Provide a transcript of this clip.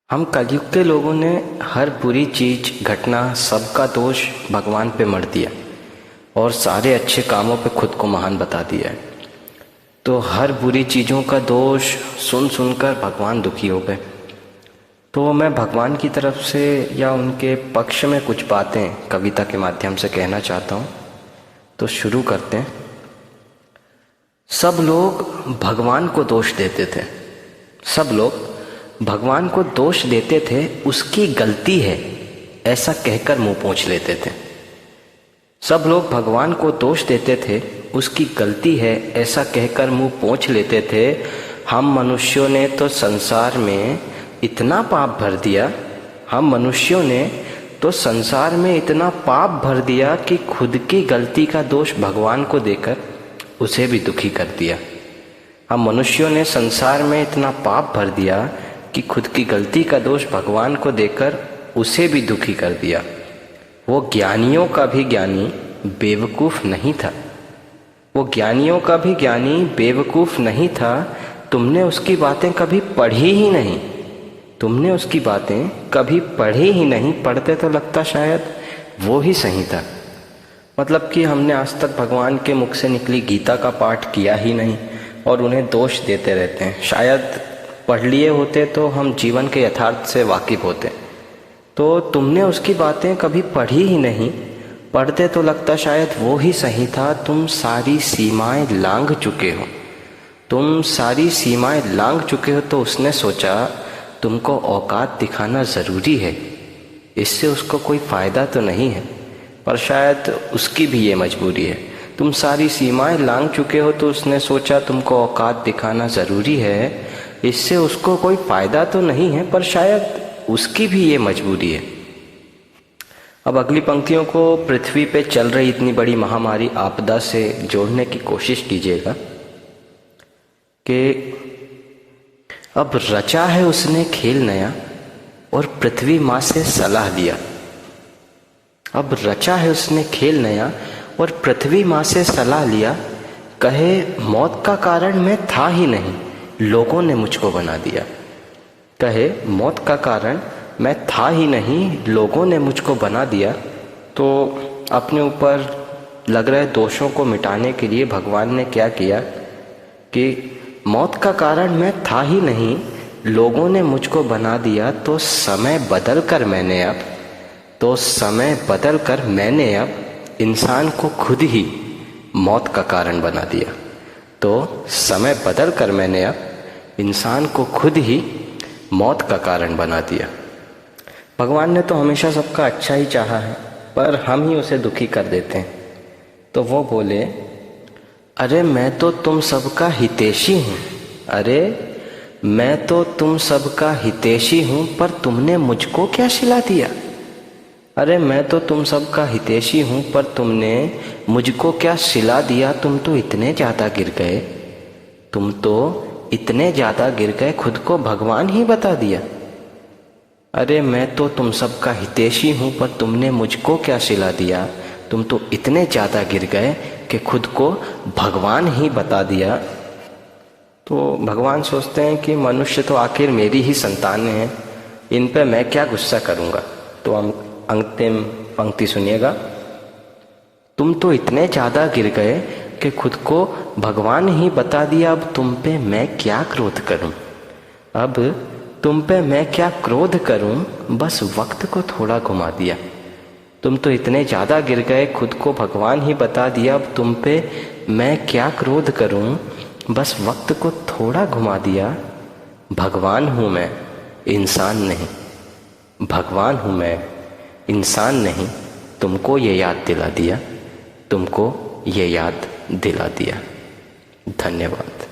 हम कलयुग के लोगों ने हर बुरी चीज, घटना, सबका दोष भगवान पे मढ़ दिया और सारे अच्छे कामों पे खुद को महान बता दिया है। तो हर बुरी चीज़ों का दोष सुन सुनकर भगवान दुखी हो गए। तो मैं भगवान की तरफ से या उनके पक्ष में कुछ बातें कविता के माध्यम से कहना चाहता हूँ। तो शुरू करते हैं। सब लोग भगवान को दोष देते थे, सब लोग भगवान को दोष देते थे, उसकी गलती है ऐसा कहकर मुंह पोंछ लेते थे। सब लोग भगवान को दोष देते थे, उसकी गलती है ऐसा कहकर मुंह पोंछ लेते थे। हम मनुष्यों ने तो संसार में इतना पाप भर दिया, हम मनुष्यों ने तो संसार में इतना पाप भर दिया कि खुद की गलती का दोष भगवान को देकर उसे भी दुखी कर दिया। हम मनुष्यों ने संसार में इतना पाप भर दिया कि खुद की गलती का दोष भगवान को देकर उसे भी दुखी कर दिया। वो ज्ञानियों का भी ज्ञानी बेवकूफ़ नहीं था, वो ज्ञानियों का भी ज्ञानी बेवकूफ़ नहीं था। तुमने उसकी बातें कभी पढ़ी ही नहीं, तुमने उसकी बातें कभी पढ़ी ही नहीं। पढ़ते तो लगता शायद वो ही सही था। मतलब कि हमने आज तक भगवान के मुख से निकली गीता का पाठ किया ही नहीं और उन्हें दोष देते रहते हैं। शायद पढ़ लिए होते तो हम जीवन के यथार्थ से वाकिफ होते। तो तुमने उसकी बातें कभी पढ़ी ही नहीं, पढ़ते तो लगता शायद वो ही सही था। तुम सारी सीमाएं लांघ चुके हो, तुम सारी सीमाएं लांघ चुके हो। तो उसने सोचा तुमको औकात दिखाना ज़रूरी है, इससे उसको कोई फ़ायदा तो नहीं है, पर शायद उसकी भी ये मजबूरी है। तुम सारी सीमाएं लांघ चुके हो तो उसने सोचा तुमको औकात दिखाना ज़रूरी है, इससे उसको कोई फ़ायदा तो नहीं है, पर शायद उसकी भी ये मजबूरी है। अब अगली पंक्तियों को पृथ्वी पे चल रही इतनी बड़ी महामारी आपदा से जोड़ने की कोशिश कीजिएगा कि अब रचा है उसने खेल नया और पृथ्वी माँ से सलाह लिया। अब रचा है उसने खेल नया और पृथ्वी माँ से सलाह लिया। कहे मौत का कारण मैं था ही नहीं, लोगों ने मुझको बना दिया। कहे मौत का कारण मैं था ही नहीं, लोगों ने मुझको बना दिया। तो अपने ऊपर लग रहे दोषों को मिटाने के लिए भगवान ने क्या किया कि मौत का कारण मैं था ही नहीं, लोगों ने मुझको बना दिया। तो समय बदल कर मैंने अब इंसान को खुद ही मौत का कारण बना दिया। तो समय बदल कर मैंने अब इंसान को खुद ही मौत का कारण बना दिया। भगवान ने तो हमेशा सबका अच्छा ही चाहा है, पर हम ही उसे दुखी कर देते हैं। तो वो बोले, अरे मैं तो तुम सबका हितैषी हूँ, अरे मैं तो तुम सबका हितैषी हूँ, पर तुमने मुझको क्या सिला दिया। अरे मैं तो तुम सबका हितैषी हूँ, पर तुमने मुझको क्या सिला दिया। तुम तो इतने ज़्यादा गिर गए, तुम तो इतने ज़्यादा गिर गए, खुद को भगवान ही बता दिया। अरे मैं तो तुम सबका हितैषी हूँ, पर तुमने मुझको क्या सिला दिया। तुम तो इतने ज़्यादा गिर गए कि खुद को भगवान ही बता दिया। तो भगवान सोचते हैं कि मनुष्य तो आखिर मेरी ही संतान हैं, इन पे मैं क्या गुस्सा करूँगा। तो हम अंतिम पंक्ति सुनिएगा। तुम तो इतने ज़्यादा गिर गए कि खुद को भगवान ही बता दिया। अब तुम पे मैं क्या क्रोध करूं, अब तुम पे मैं क्या क्रोध करूं, बस वक्त को थोड़ा घुमा दिया। तुम तो इतने ज़्यादा गिर गए, खुद को भगवान ही बता दिया। अब तुम पे मैं क्या क्रोध करूं, बस वक्त को थोड़ा घुमा दिया। भगवान हूँ मैं, इंसान नहीं, भगवान हूँ मैं, इंसान नहीं। तुमको ये याद दिला दिया, तुमको ये याद दिला दिया। धन्यवाद।